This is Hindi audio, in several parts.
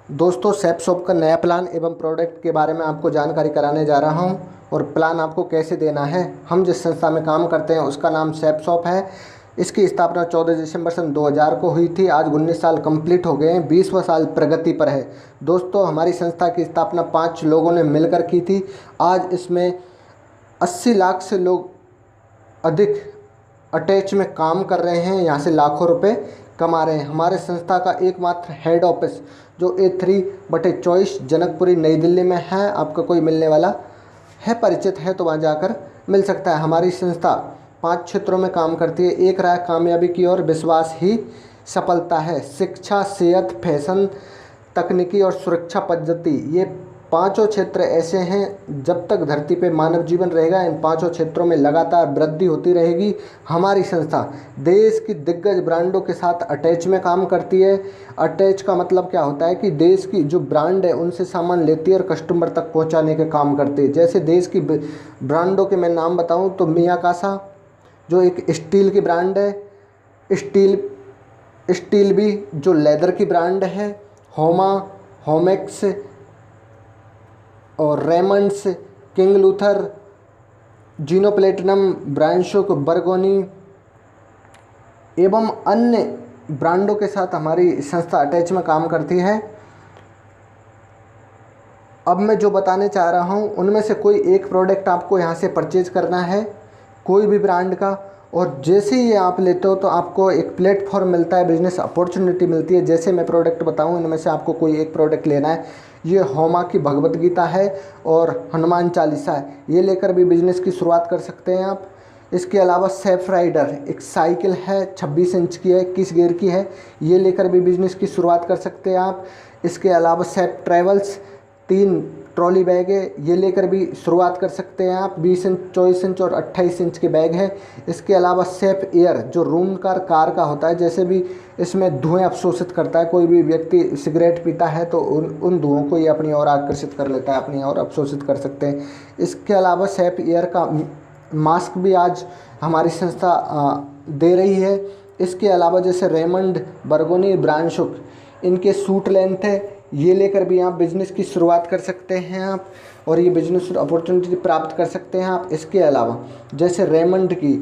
दोस्तों सैप शॉप का नया प्लान एवं प्रोडक्ट के बारे में आपको जानकारी कराने जा रहा हूं और प्लान आपको कैसे देना है। हम जिस संस्था में काम करते हैं उसका नाम सैप शॉप है। इसकी स्थापना 14 दिसंबर सन 2000 को हुई थी। आज 19 साल कंप्लीट हो गए हैं, 20वां साल प्रगति पर है। दोस्तों हमारी संस्था की स्थापना 5 लोगों ने मिलकर की थी। आज इसमें 80 लाख से लोग अधिक अटैच में काम कर रहे हैं, यहाँ से लाखों रुपए कमा रहे हैं। हमारे संस्था का एकमात्र हेड ऑफिस जो A3/24 जनकपुरी नई दिल्ली में है। आपका कोई मिलने वाला है, परिचित है तो वहाँ जाकर मिल सकता है। हमारी संस्था 5 क्षेत्रों में काम करती है। एक राह कामयाबी की ओर, विश्वास ही सफलता है। शिक्षा, सेहत, फैशन, तकनीकी और सुरक्षा पद्धति, ये 5 क्षेत्र ऐसे हैं जब तक धरती पे मानव जीवन रहेगा इन 5 क्षेत्रों में लगातार वृद्धि होती रहेगी। हमारी संस्था देश की दिग्गज ब्रांडों के साथ अटैच में काम करती है। अटैच का मतलब क्या होता है कि देश की जो ब्रांड है उनसे सामान लेती है और कस्टमर तक पहुंचाने का काम करती है। जैसे देश की ब्रांडों के मैं नाम बताऊं तो मियाकासा जो एक स्टील की ब्रांड है, स्टील भी जो लेदर की ब्रांड है, होमा, होमेक्स और रेमंड्स, किंग लूथर, जीनो प्लेटिनम, ब्रांशुक, बर्गोनी एवं अन्य ब्रांडों के साथ हमारी संस्था अटैच में काम करती है। अब मैं जो बताने चाह रहा हूँ उनमें से कोई एक प्रोडक्ट आपको यहाँ से परचेज करना है, कोई भी ब्रांड का, और जैसे ही ये आप लेते हो तो आपको एक प्लेटफॉर्म मिलता है, बिजनेस अपॉर्चुनिटी मिलती है। जैसे मैं प्रोडक्ट बताऊँ इनमें से आपको कोई एक प्रोडक्ट लेना है। ये होमा की भगवत गीता है और हनुमान चालीसा है, ये लेकर भी बिजनेस की शुरुआत कर सकते हैं आप। इसके अलावा सेफ राइडर एक साइकिल है, 26 इंच की है, 21 गियर की है, ये लेकर भी बिजनेस की शुरुआत कर सकते हैं आप। इसके अलावा सेफ ट्रेवल्स 3 ट्रॉली बैग है, ये लेकर भी शुरुआत कर सकते हैं आप। 20 इंच, 24 इंच और 28 इंच के बैग है। इसके अलावा सेफ एयर जो रूम कार का होता है, जैसे भी इसमें धुएं अवशोषित करता है। कोई भी व्यक्ति सिगरेट पीता है तो उन धुओं को ये अपनी ओर आकर्षित कर लेता है, अपनी ओर अवशोषित कर सकते हैं। इसके अलावा सेफ एयर का मास्क भी आज हमारी संस्था दे रही है। इसके अलावा जैसे रेमंड, बर्गोनी, ब्रांशुक, इनके सूट लेंथ है, ये लेकर भी आप बिज़नेस की शुरुआत कर सकते हैं आप, और ये बिज़नेस अपॉर्चुनिटी प्राप्त कर सकते हैं आप। इसके अलावा जैसे रेमंड की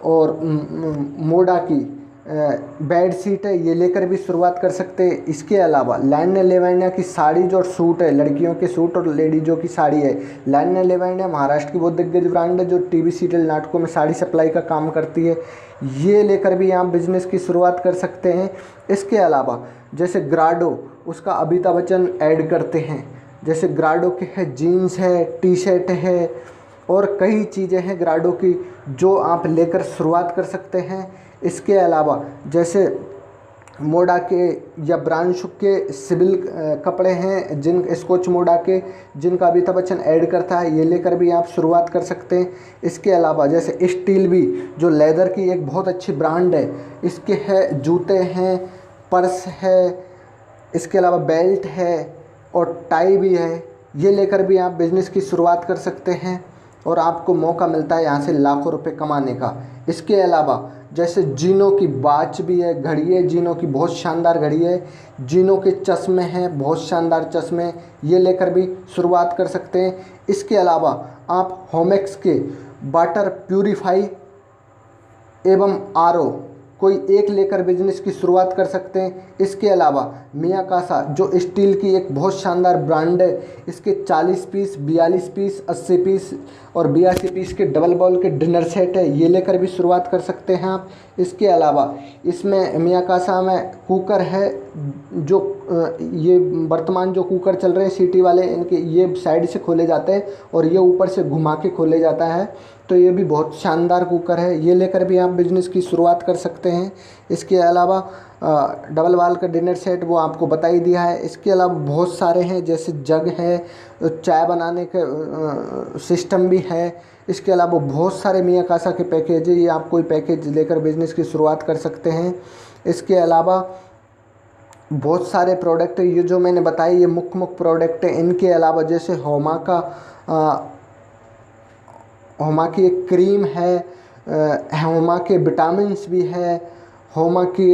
और मोडा की बेड शीट है, ये लेकर भी शुरुआत कर सकते हैं। इसके अलावा लैन्या लेवानिया की साड़ी जो सूट है, लड़कियों के सूट और लेडीज़ों की साड़ी है। लैन्या लेवानिया महाराष्ट्र की वो दिग्गज ब्रांड है जो टीवी सीरियल नाटकों में साड़ी सप्लाई का काम करती है, ये लेकर भी आप बिज़नेस की शुरुआत कर सकते हैं। इसके अलावा जैसे ग्राडो, उसका अमिताभ बच्चन ऐड करते हैं, जैसे ग्राडो के है जीन्स है, टी शर्ट है और कई चीज़ें हैं ग्राडो की जो आप लेकर शुरुआत कर सकते हैं। इसके अलावा जैसे मोडा के या ब्रांशुक के सिविल कपड़े हैं, जिन स्कॉच मोडा के जिनका अमिताभ बच्चन ऐड करता है, ये लेकर भी आप शुरुआत कर सकते हैं। इसके अलावा जैसे स्टील भी जो लेदर की एक बहुत अच्छी ब्रांड है, इसके है जूते हैं, पर्स है, इसके अलावा बेल्ट है और टाई भी है, ये लेकर भी आप बिज़नेस की शुरुआत कर सकते हैं और आपको मौका मिलता है यहाँ से लाखों रुपए कमाने का। इसके अलावा जैसे जीनो की वॉच भी है, घड़ी है, जीनो की बहुत शानदार घड़ी है, जीनो के चश्मे हैं, बहुत शानदार चश्मे, ये लेकर भी शुरुआत कर सकते हैं। इसके अलावा आप होमेक्स के वाटर प्यूरीफाई एवं आरओ कोई एक लेकर बिजनेस की शुरुआत कर सकते हैं। इसके अलावा मियाकासा जो स्टील की एक बहुत शानदार ब्रांड है, इसके 40 पीस, 42 पीस, 80 पीस और 82 पीस के डबल बॉल के डिनर सेट है, ये लेकर भी शुरुआत कर सकते हैं आप। इसके अलावा इसमें मियाकासा में कुकर है, जो ये वर्तमान जो कुकर चल रहे हैं सीटी वाले, इनके ये साइड से खोले जाते हैं और ये ऊपर से घुमा के खोले जाता है, तो ये भी बहुत शानदार कुकर है, ये लेकर भी आप बिज़नेस की शुरुआत कर सकते हैं। इसके अलावा डबल वाल का डिनर सेट वो आपको बता ही दिया है। इसके अलावा बहुत सारे हैं, जैसे जग है, चाय बनाने के सिस्टम भी है। इसके अलावा बहुत सारे मियाकासा के पैकेज है, ये आप कोई पैकेज लेकर बिज़नेस की शुरुआत कर सकते हैं। इसके अलावा बहुत सारे प्रोडक्ट है, ये जो मैंने बताई ये मुख्य प्रोडक्ट है। इनके अलावा जैसे होमा की एक क्रीम है, होमा के विटामिन्स भी है, होमा की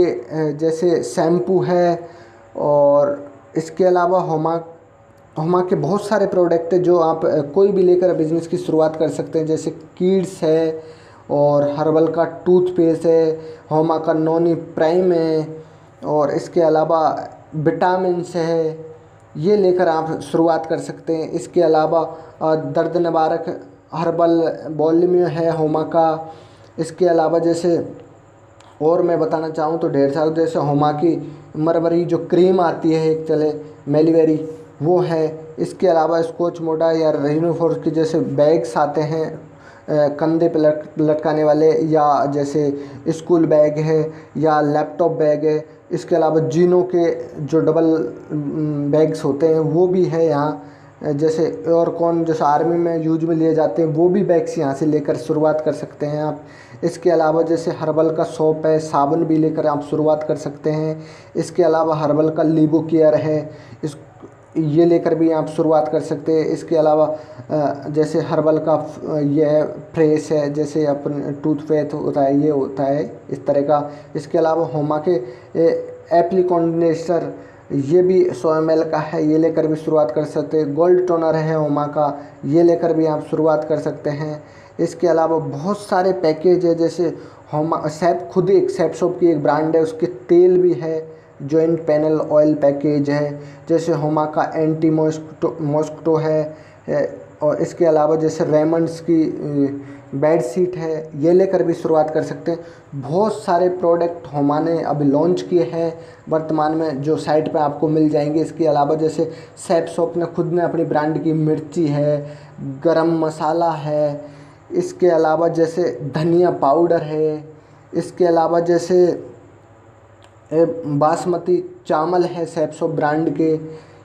जैसे शैम्पू है, और इसके अलावा हुमा के बहुत सारे प्रोडक्ट हैं जो आप कोई भी लेकर बिज़नेस की शुरुआत कर सकते हैं, जैसे किड्स है और हर्बल का टूथपेस्ट है, हुमा का नॉनी प्राइम है, और इसके अलावा विटामिन्स है, ये लेकर आप शुरुआत कर सकते हैं। इसके अलावा दर्द निवारक हर्बल वॉल्यूम है हुमा का। इसके अलावा जैसे और मैं बताना चाहूँ तो ढेर सारे, जैसे हुमा की मरवरी जो क्रीम आती है एक चले मेलीवेरी, वो है। इसके अलावा स्कॉच मोडा या रेनोफोर्स के जैसे बैग्स आते हैं कंधे पे लटकाने वाले, या जैसे स्कूल बैग है या लैपटॉप बैग है। इसके अलावा जीनो के जो डबल बैग्स होते हैं वो भी है यहाँ, जैसे और कौन जैसे आर्मी में यूज में लिए जाते हैं वो भी बैग्स यहाँ से लेकर शुरुआत कर सकते हैं आप। इसके अलावा जैसे हर्बल का सोप है, साबुन भी लेकर आप शुरुआत कर सकते हैं। इसके अलावा हर्बल का लीबो केयर है, ये लेकर भी आप शुरुआत कर सकते हैं। इसके अलावा जैसे हर्बल का ये है फ्रेश है, जैसे अपन टूथपेस्ट होता है ये होता है इस तरह का। इसके अलावा हुमा के एप्ली कंडीशनर, ये भी 100 ml का है, ये लेकर भी शुरुआत कर सकते हैं। गोल्ड टोनर है हुमा का, ये लेकर भी आप शुरुआत कर सकते हैं। इसके अलावा बहुत सारे पैकेज है, जैसे हुमा सैप, खुद एक सैप शॉप की एक ब्रांड है, उसके तेल भी है, जॉइंट पैनल ऑयल पैकेज है। जैसे हुमा का एंटी मॉस्किटो है, और इसके अलावा जैसे रेमंड्स की बेड शीट है, ये लेकर भी शुरुआत कर सकते हैं। बहुत सारे प्रोडक्ट हुमा ने अभी लॉन्च किए हैं वर्तमान में, जो साइट पे आपको मिल जाएंगे। इसके अलावा जैसे सैप शॉप ने खुद ने अपनी ब्रांड की मिर्ची है, गरम मसाला है, इसके अलावा जैसे धनिया पाउडर है, इसके अलावा जैसे बासमती चावल है सैप शॉप ब्रांड के,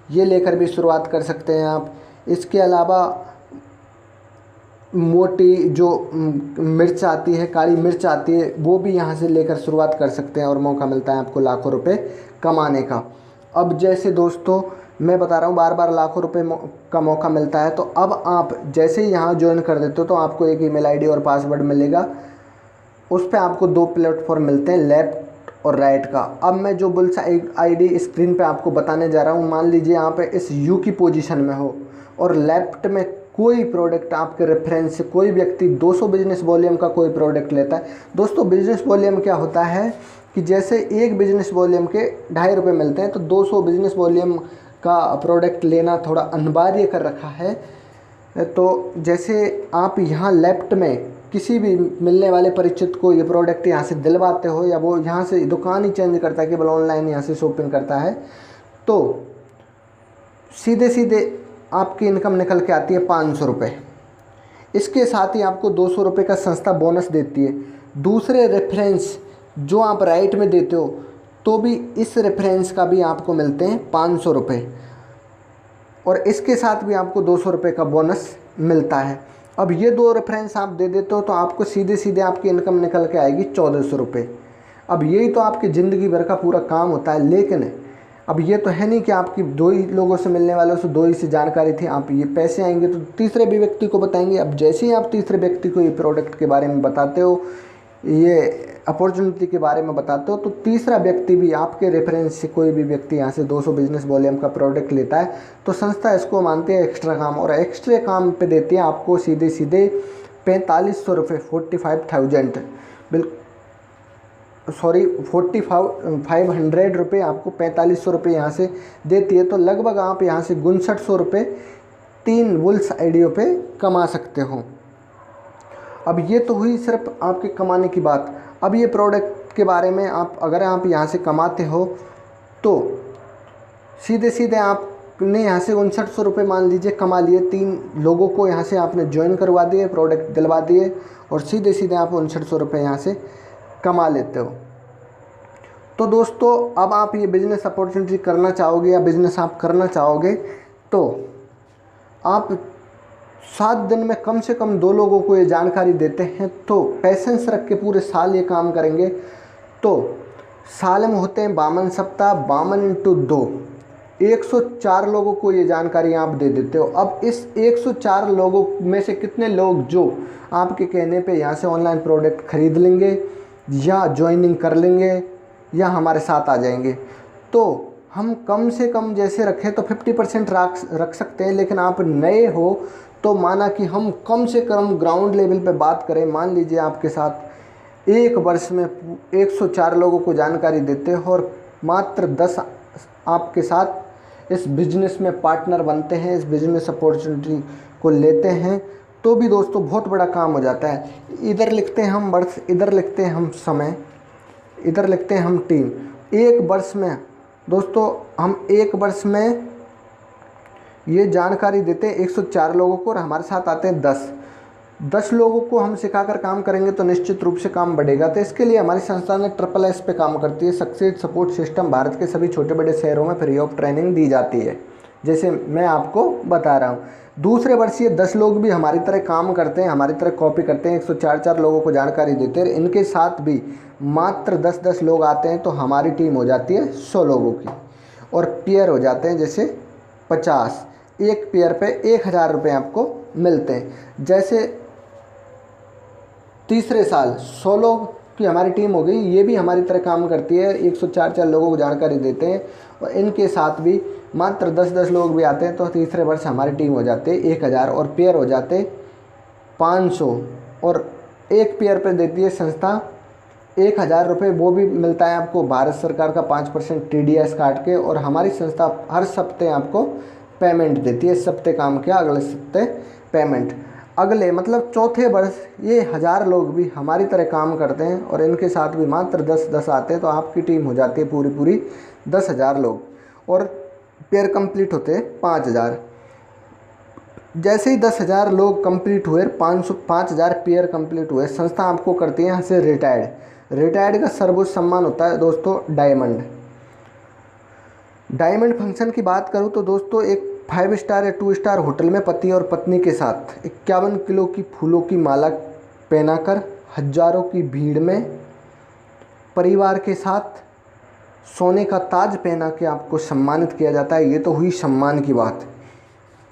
ये लेकर भी शुरुआत कर सकते हैं आप। इसके अलावा मोटी जो मिर्च आती है, काली मिर्च आती है, वो भी यहाँ से लेकर शुरुआत कर सकते हैं और मौका मिलता है आपको लाखों रुपए कमाने का। अब जैसे दोस्तों मैं बता रहा हूँ बार बार लाखों रुपए का मौका मिलता है, तो अब आप जैसे ही यहाँ ज्वाइन कर देते हो तो आपको एक ईमेल आईडी और पासवर्ड मिलेगा। उस पर आपको 2 प्लेटफॉर्म मिलते हैं, लेफ्ट और राइट का। अब मैं जो बुल्स आईडी स्क्रीन पे आपको बताने जा रहा हूँ, मान लीजिए यहाँ पे इस यू की पोजीशन में हो और लेफ्ट में कोई प्रोडक्ट आपके रेफरेंस से कोई व्यक्ति 200 बिजनेस वॉल्यूम का कोई प्रोडक्ट लेता है। दोस्तों बिजनेस वॉल्यूम क्या होता है कि जैसे एक बिजनेस वॉल्यूम के 2.5 रुपये मिलते हैं, तो 200 बिजनेस वॉल्यूम का प्रोडक्ट लेना थोड़ा अनिवार्य कर रखा है। तो जैसे आप यहाँ लेफ्ट में किसी भी मिलने वाले परिचित को ये प्रोडक्ट यहाँ से दिलवाते हो, या वो यहाँ से दुकान ही चेंज करता है, केवल ऑनलाइन यहाँ से शॉपिंग करता है, तो सीधे सीधे आपकी इनकम निकल के आती है 500 रुपये। इसके साथ ही आपको 200 रुपये का संस्था बोनस देती है। दूसरे रेफरेंस जो आप राइट में देते हो तो भी इस रेफरेंस का भी आपको मिलते हैं 500 रुपये, और इसके साथ भी आपको 200 रुपये का बोनस मिलता है। अब ये 2 रेफरेंस आप दे देते हो तो आपको सीधे सीधे आपकी इनकम निकल के आएगी 1400 रुपये। अब यही तो आपकी ज़िंदगी भर का पूरा काम होता है। लेकिन अब ये तो है नहीं कि आपकी 2 ही लोगों से मिलने वालों से 2 ही से जानकारी थी, आप ये पैसे आएंगे तो तीसरे भी व्यक्ति को बताएंगे। अब जैसे ही आप तीसरे व्यक्ति को ये प्रोडक्ट के बारे में बताते हो, ये अपॉर्चुनिटी के बारे में बताते हो, तो तीसरा व्यक्ति भी आपके रेफरेंस से कोई भी व्यक्ति यहाँ से 200 बिजनेस वॉल्यूम का प्रोडक्ट लेता है, तो संस्था इसको मानती है एक्स्ट्रा काम, और एक्स्ट्रा काम पे देती है आपको सीधे सीधे 4500 रुपये, 45,000 सॉरी 4500 रुपये आपको 4500 रुपये यहाँ से देती है। तो लगभग आप यहाँ से 5900 रुपये 3 बुल्स आइडियो पे कमा सकते हो। अब ये तो हुई सिर्फ आपके कमाने की बात। अब ये प्रोडक्ट के बारे में अगर आप यहाँ से कमाते हो तो सीधे सीधे आपने यहाँ से 5900 रुपये मान लीजिए कमा लिए, 3 लोगों को यहाँ से आपने ज्वाइन करवा दिए, प्रोडक्ट दिलवा दिए, और सीधे सीधे आप 5900 रुपये यहाँ से कमा लेते हो। तो दोस्तों अब आप ये बिज़नेस अपॉर्चुनिटी करना चाहोगे या बिज़नेस आप करना चाहोगे, तो आप 7 दिन में कम से कम 2 लोगों को ये जानकारी देते हैं, तो पैसेंस रख के पूरे साल ये काम करेंगे तो साल में होते हैं 52 सप्ताह, 52 इंटू 2, 104 लोगों को ये जानकारी आप दे देते हो। अब इस 104 लोगों में से कितने लोग जो आपके कहने पे यहाँ से ऑनलाइन प्रोडक्ट खरीद लेंगे या ज्वाइनिंग कर लेंगे या हमारे साथ आ जाएंगे, तो हम कम से कम जैसे रखें तो 50% रख सकते हैं, लेकिन आप नए हो तो माना कि हम कम से कम ग्राउंड लेवल पे बात करें, मान लीजिए आपके साथ एक वर्ष में 104 लोगों को जानकारी देते हो और मात्र 10 आपके साथ इस बिजनेस में पार्टनर बनते हैं, इस बिजनेस अपॉर्चुनिटी को लेते हैं, तो भी दोस्तों बहुत बड़ा काम हो जाता है। इधर लिखते हैं हम वर्ष, इधर लिखते हैं हम समय, इधर लिखते हैं हम टीम। एक वर्ष में दोस्तों हम एक वर्ष में ये जानकारी देते हैं 104 लोगों को और हमारे साथ आते हैं 10 लोगों को हम सिखाकर काम करेंगे तो निश्चित रूप से काम बढ़ेगा। तो इसके लिए हमारी संस्था ने SSS पे काम करती है, सक्सेस सपोर्ट सिस्टम। भारत के सभी छोटे बड़े शहरों में फ्री ऑफ ट्रेनिंग दी जाती है, जैसे मैं आपको बता रहा हूँ। दूसरे वर्ष ये 10 लोग भी हमारी तरह काम करते हैं, हमारी तरह कॉपी करते हैं, 104 लोगों को जानकारी देते हैं। इनके साथ भी मात्र 10 लोग आते हैं तो हमारी टीम हो जाती है 100 लोगों की, और पेयर हो जाते हैं जैसे 50। एक पेयर पे 1000 रुपये आपको मिलते हैं। जैसे तीसरे साल 100 लोग की हमारी टीम हो गई, ये भी हमारी तरह काम करती है, 104 लोगों को जानकारी देते हैं और इनके साथ भी मात्र 10 लोग भी आते हैं तो तीसरे वर्ष हमारी टीम हो जाती है 1000 और पेयर हो जाते 500। और एक पेयर पे देती है संस्था 1000 रुपये, वो भी मिलता है आपको भारत सरकार का 5% TDS काट के। और हमारी संस्था हर सप्ते आपको पेमेंट देती है, सप्ते काम किया अगले सप्ते पेमेंट। अगले मतलब चौथे वर्ष ये 1000 लोग भी हमारी तरह काम करते हैं और इनके साथ भी मात्र 10 आते हैं तो आपकी टीम हो जाती है पूरी 10,000 लोग और पेयर कंप्लीट होते हैं 5000। जैसे ही 10,000 लोग कंप्लीट हुए, 5000 पेयर कंप्लीट हुए, संस्था आपको करती है यहाँ से रिटायर्ड का सर्वोच्च सम्मान होता है दोस्तों डायमंड फंक्शन की बात करूँ तो दोस्तों एक 5 स्टार या 2 स्टार होटल में पति और पत्नी के साथ 51 किलो की फूलों की माला पहनाकर हजारों की भीड़ में परिवार के साथ सोने का ताज पहना के आपको सम्मानित किया जाता है। ये तो हुई सम्मान की बात।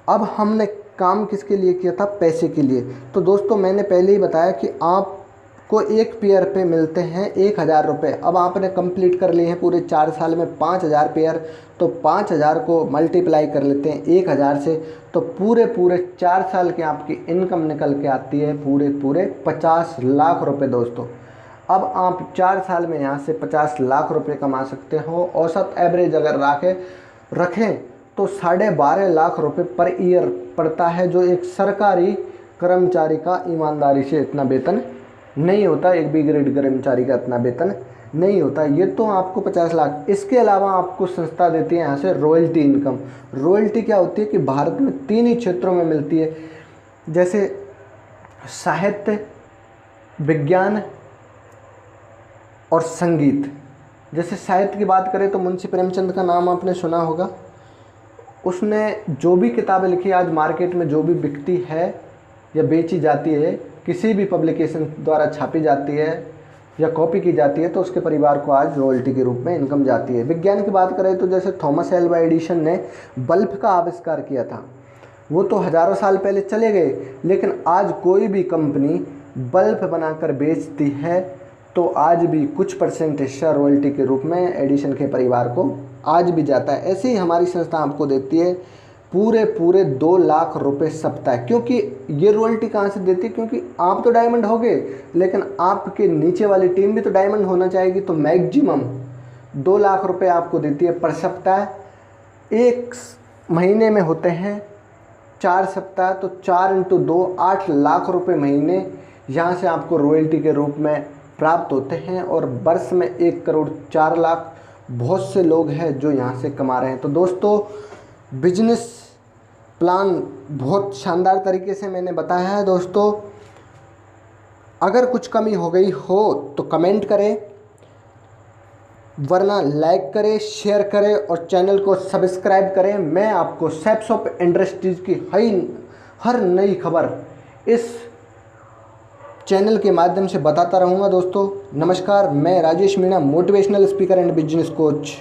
अब हमने काम किसके लिए किया था? पैसे के लिए। तो दोस्तों मैंने पहले ही बताया कि आपको एक पेयर पे मिलते हैं 1000 रुपये। अब आपने कंप्लीट कर लिए हैं पूरे 4 साल में 5000 पेयर, तो 5000 को मल्टीप्लाई कर लेते हैं 1000 से, तो पूरे 4 साल की आपकी इनकम निकल के आती है पूरे 50 लाख रुपए दोस्तों। अब आप 4 साल में यहाँ से 50 लाख रुपए कमा सकते हो। औसत एवरेज अगर रखें तो 12.5 लाख रुपए पर ईयर पड़ता है, जो एक सरकारी कर्मचारी का ईमानदारी से इतना वेतन नहीं होता, एक बी ग्रेड कर्मचारी का इतना वेतन नहीं होता। ये तो आपको 50 लाख। इसके अलावा आपको संस्था देती है यहाँ से रॉयल्टी इनकम। रॉयल्टी क्या होती है कि भारत में 3 ही क्षेत्रों में मिलती है, जैसे साहित्य, विज्ञान और संगीत। जैसे साहित्य की बात करें तो मुंशी प्रेमचंद का नाम आपने सुना होगा। उसने जो भी किताबें लिखी आज मार्केट में जो भी बिकती है या बेची जाती है, किसी भी पब्लिकेशन द्वारा छापी जाती है या कॉपी की जाती है, तो उसके परिवार को आज रॉयल्टी के रूप में इनकम जाती है। विज्ञान की बात करें तो जैसे थॉमस एल्वा एडिसन ने बल्ब का आविष्कार किया था, वो तो हज़ारों साल पहले चले गए, लेकिन आज कोई भी कंपनी बल्ब बनाकर बेचती है तो आज भी कुछ % हिस्सा रॉयल्टी के रूप में एडिसन के परिवार को आज भी जाता है। ऐसे ही हमारी संस्था आपको देती है पूरे 2 लाख रुपए सप्ताह। क्योंकि ये रॉयल्टी कहाँ से देती है? क्योंकि आप तो डायमंड हो गए, लेकिन आपके नीचे वाली टीम भी तो डायमंड होना चाहेगी, तो मैक्सिमम 2 लाख रुपए आपको देती है पर सप्ताह। एक महीने में होते हैं 4 सप्ताह, तो 4 × 2 8 लाख रुपए महीने यहाँ से आपको रॉयल्टी के रूप में प्राप्त होते हैं। और वर्ष में 1 करोड़ 4 लाख बहुत से लोग हैं जो यहाँ से कमा रहे हैं। तो दोस्तों बिजनेस प्लान बहुत शानदार तरीके से मैंने बताया है दोस्तों। अगर कुछ कमी हो गई हो तो कमेंट करें, वरना लाइक करें, शेयर करें और चैनल को सब्सक्राइब करें। मैं आपको सेप्स ऑफ इंडस्ट्रीज़ की हर नई खबर इस चैनल के माध्यम से बताता रहूँगा दोस्तों। नमस्कार, मैं Rajesh Meena, motivational speaker and business coach.